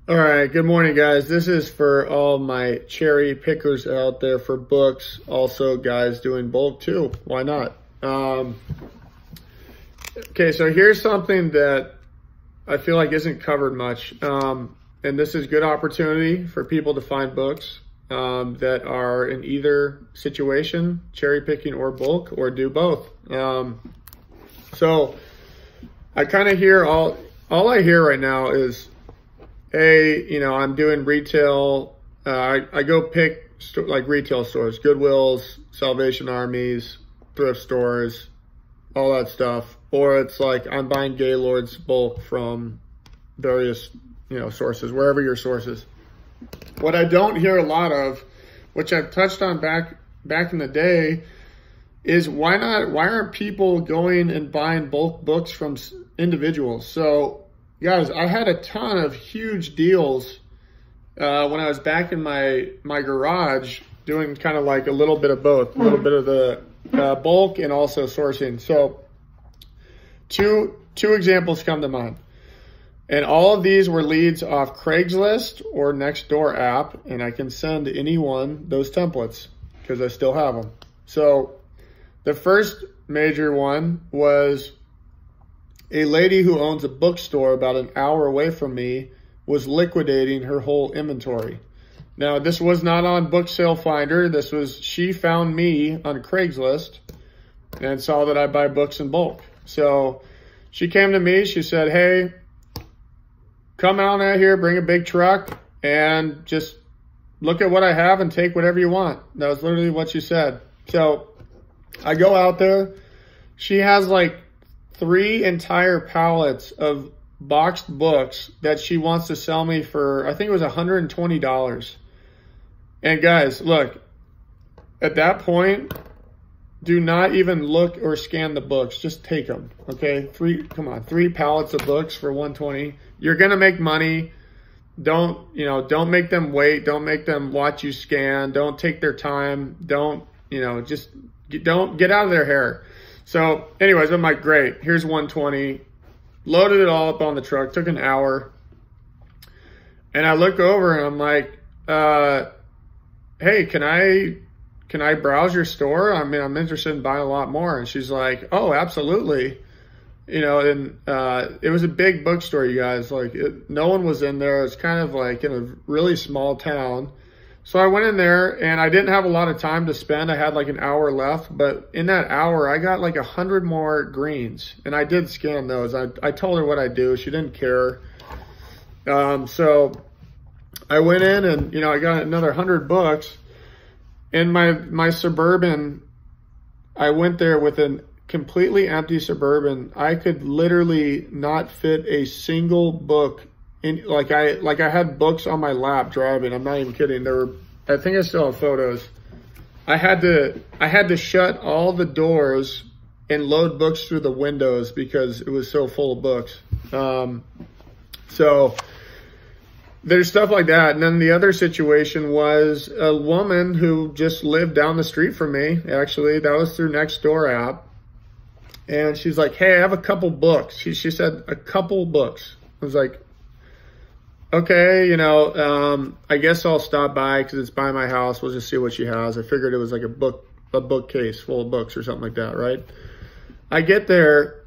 All right, good morning, guys. This is for all my cherry pickers out there for books. Also, guys doing bulk too. Why not? Okay, so here's something that I feel like isn't covered much. And this is good opportunity for people to find books that are in either situation, cherry picking or bulk, or do both. So I kind of hear all I hear right now is, hey, I'm doing retail. I go pick like retail stores, Goodwills, Salvation Armies, thrift stores, all that stuff. Or it's like I'm buying Gaylord's bulk from various, sources, wherever your source is. What I don't hear a lot of, which I've touched on back in the day, is why aren't people going and buying bulk books from individuals? So guys, I had a ton of huge deals when I was back in my garage doing kind of like a little bit of both, a little bit of the bulk and also sourcing. So two examples come to mind. And all of these were leads off Craigslist or Nextdoor app, and I can send anyone those templates because I still have them. So the first major one was a lady who owns a bookstore about an hour away from me was liquidating her whole inventory. Now, this was not on Book Sale Finder. She found me on Craigslist and saw that I buy books in bulk. So she came to me, she said, hey, come out here, bring a big truck and just look at what I have and take whatever you want. That was literally what she said. So I go out there. She has like 3 entire pallets of boxed books that she wants to sell me for, I think it was $120. And guys, look, at that point, do not even look or scan the books. Just take them, okay? 3 pallets of books for $120. You're gonna make money. Don't make them wait. Don't make them watch you scan. Don't take their time. Don't get out of their hair. So anyways, I'm like, great, here's 120. Loaded it all up on the truck, took an hour. And I look over and I'm like, hey, can I browse your store? I mean, I'm interested in buying a lot more. And she's like, oh, absolutely. And it was a big bookstore, you guys. Like, no one was in there. It's kind of like in a really small town. So I went in there and I didn't have a lot of time to spend. I had like an hour left, but in that hour, I got like 100 more greens and I did scan those. I told her what I do. She didn't care. So I went in and, I got another 100 books. In my Suburban, I went there with a completely empty Suburban. I could literally not fit a single book in. Like I had books on my lap driving. I'm not even kidding. I think I still have photos. I had to shut all the doors and load books through the windows because it was so full of books. So there's stuff like that. And then the other situation was a woman who just lived down the street from me. Actually, that was through Nextdoor app. And she's like, hey, I have a couple books. She said a couple books. I was like, okay, I guess I'll stop by because it's by my house. We'll just see what she has. I figured it was like a bookcase full of books or something like that, right? I get there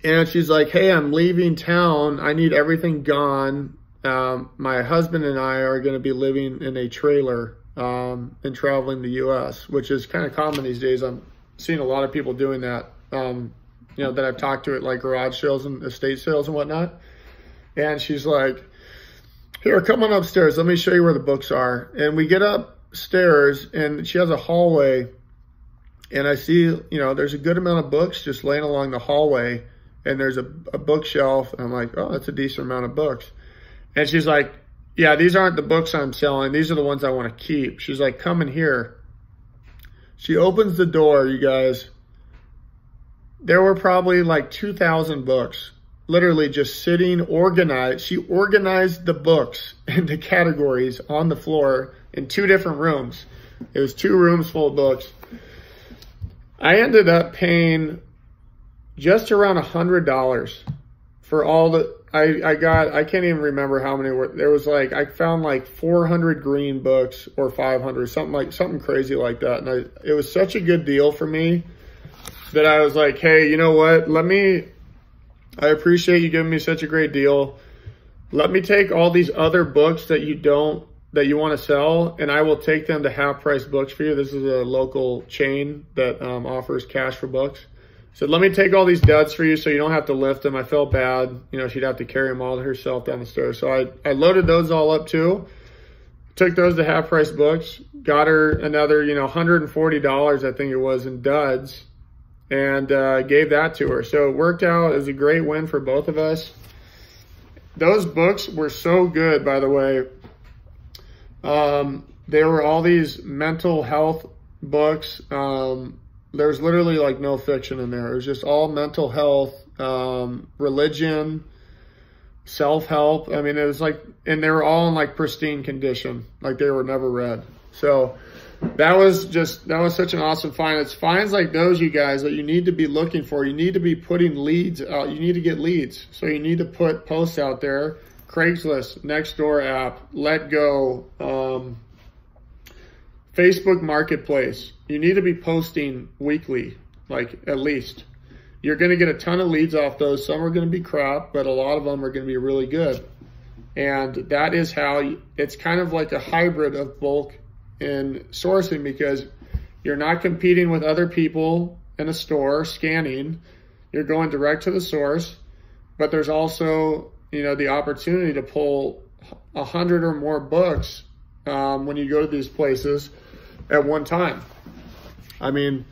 and she's like, hey, I'm leaving town. I need everything gone. My husband and I are going to be living in a trailer and traveling the U.S., which is kind of common these days. I'm seeing a lot of people doing that, that I've talked to at like garage sales and estate sales and whatnot. And she's like, here, come on upstairs. Let me show you where the books are. And we get upstairs and she has a hallway. And I see, there's a good amount of books just laying along the hallway. And there's a bookshelf. And I'm like, oh, that's a decent amount of books. And she's like, yeah, these aren't the books I'm selling. These are the ones I want to keep. She's like, come in here. She opens the door, you guys. There were probably like 2,000 books, literally just sitting organized. She organized the books into categories on the floor in 2 different rooms. It was 2 rooms full of books. I ended up paying just around $100 for all I can't even remember how many were, there was like, I found like 400 green books or 500, something crazy like that. And it was such a good deal for me that I was like, hey, you know what? I appreciate you giving me such a great deal. Let me take all these other books that you want to sell, and I will take them to half price books for you. This is a local chain that offers cash for books. So let me take all these duds for you so you don't have to lift them. I felt bad. You know, she'd have to carry them all herself down the stairs. So I loaded those all up too. Took those to half price books. Got her another, $140, I think it was, in duds. And gave that to her. So it worked out. It was a great win for both of us. Those books were so good, by the way. There were all these mental health books. There's literally like no fiction in there. It was just all mental health, religion, self-help. I mean, it was like, and they were all in like pristine condition, like they were never read. So that was such an awesome find. It's finds like those, you guys, that you need to be looking for. You need to be putting leads out. You need to get leads. So you need to put posts out there. Craigslist, Nextdoor app, Let Go, Facebook Marketplace. You need to be posting weekly, like at least. You're going to get a ton of leads off those. Some are going to be crap, but a lot of them are going to be really good. And that is how it's kind of like a hybrid of bulk and sourcing, because you're not competing with other people in a store scanning. You're going direct to the source, but there's also, the opportunity to pull 100 or more books when you go to these places at one time. I mean,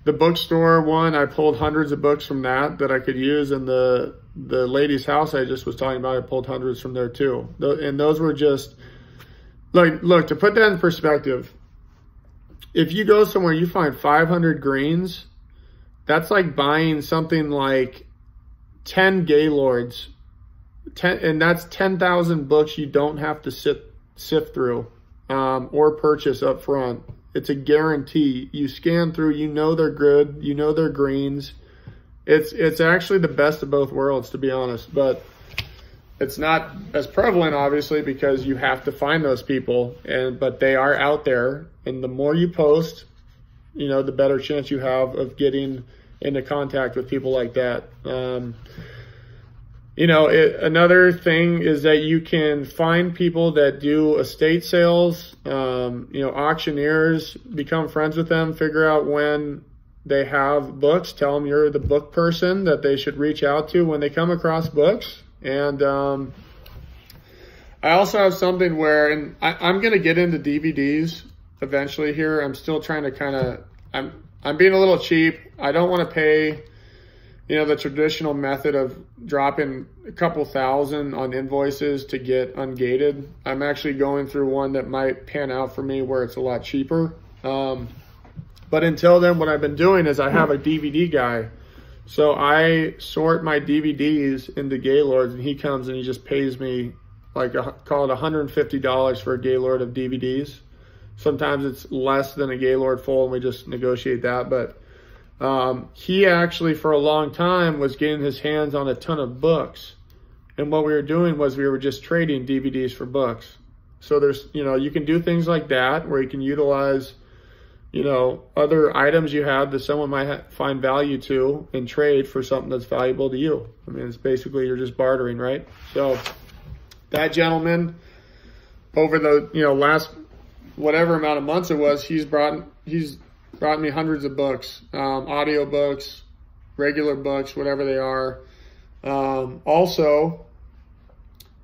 the bookstore one, I pulled hundreds of books from that I could use, and the lady's house I just was talking about, I pulled hundreds from there too. And those were just, like, look, to put that in perspective, if you go somewhere, you find 500 greens, that's like buying something like 10 Gaylords, and that's 10,000 books you don't have to sift through or purchase up front. It's a guarantee. You scan through, they're good, they're greens. It's actually the best of both worlds, to be honest, but it's not as prevalent, obviously, because you have to find those people, but they are out there, and the more you post, the better chance you have of getting into contact with people like that. Another thing is that you can find people that do estate sales, auctioneers, become friends with them, figure out when they have books, tell them you're the book person that they should reach out to when they come across books. And I also have something where, and I'm going to get into DVDs eventually here. I'm still trying to I'm being a little cheap. I don't want to pay, the traditional method of dropping a couple thousand on invoices to get ungated. I'm actually going through one that might pan out for me where it's a lot cheaper. But until then, what I've been doing is I have a DVD guy. So I sort my DVDs into Gaylords, and he comes and he just pays me call it $150 for a Gaylord of DVDs. Sometimes it's less than a Gaylord full, and we just negotiate that. But he actually, for a long time, was getting his hands on a ton of books. And what we were doing was we were just trading DVDs for books. So there's, you can do things like that where you can utilize, other items you have that someone might find value to and trade for something that's valuable to you. I mean, it's basically, you're just bartering, right? So that gentleman, over the, last whatever amount of months it was, he's brought me hundreds of books, audio books, regular books, whatever they are. Also,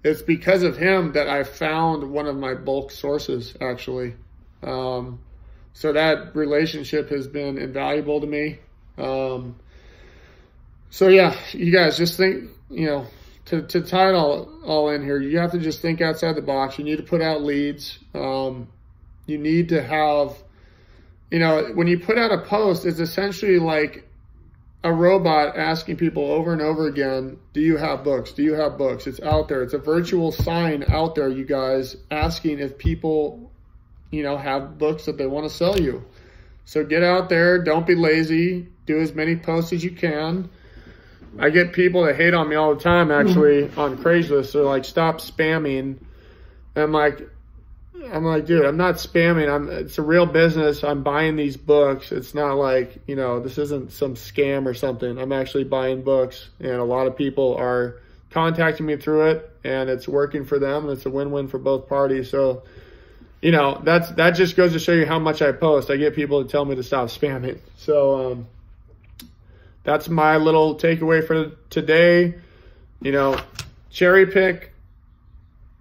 it's because of him that I found one of my bulk sources, actually. So that relationship has been invaluable to me. So yeah, you guys just think, to tie it all in here, you have to just think outside the box. You need to put out leads. You need to have, when you put out a post, it's essentially like a robot asking people over and over again, do you have books? Do you have books? It's out there. It's a virtual sign out there, you guys, asking if people, have books that they want to sell you. So get out there. Don't be lazy. Do as many posts as you can. I get people that hate on me all the time, actually, on Craigslist. They're like, stop spamming. And I'm like, dude, I'm not spamming. It's a real business. I'm buying these books. It's not like, you know, this isn't some scam or something. I'm actually buying books, and a lot of people are contacting me through it, and it's working for them. It's a win-win for both parties. So, you know, that just goes to show you how much I post. I get people to tell me to stop spamming. So, that's my little takeaway for today. You know, cherry pick,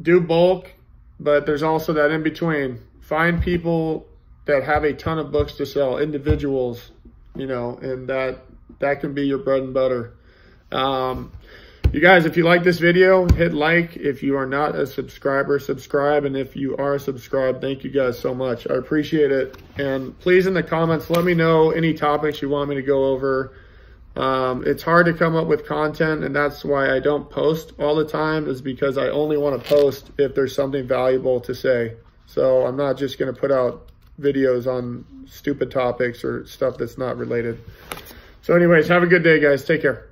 do bulk, but there's also that in between. Find people that have a ton of books to sell, individuals, you know, and that can be your bread and butter. You guys, if you like this video, hit like. If you are not a subscriber, subscribe. And if you are subscribed, thank you guys so much. I appreciate it. And please, in the comments, let me know any topics you want me to go over. It's hard to come up with content, and that's why I don't post all the time, is because I only want to post if there's something valuable to say. So I'm not just going to put out videos on stupid topics or stuff that's not related. So anyways, have a good day, guys. Take care.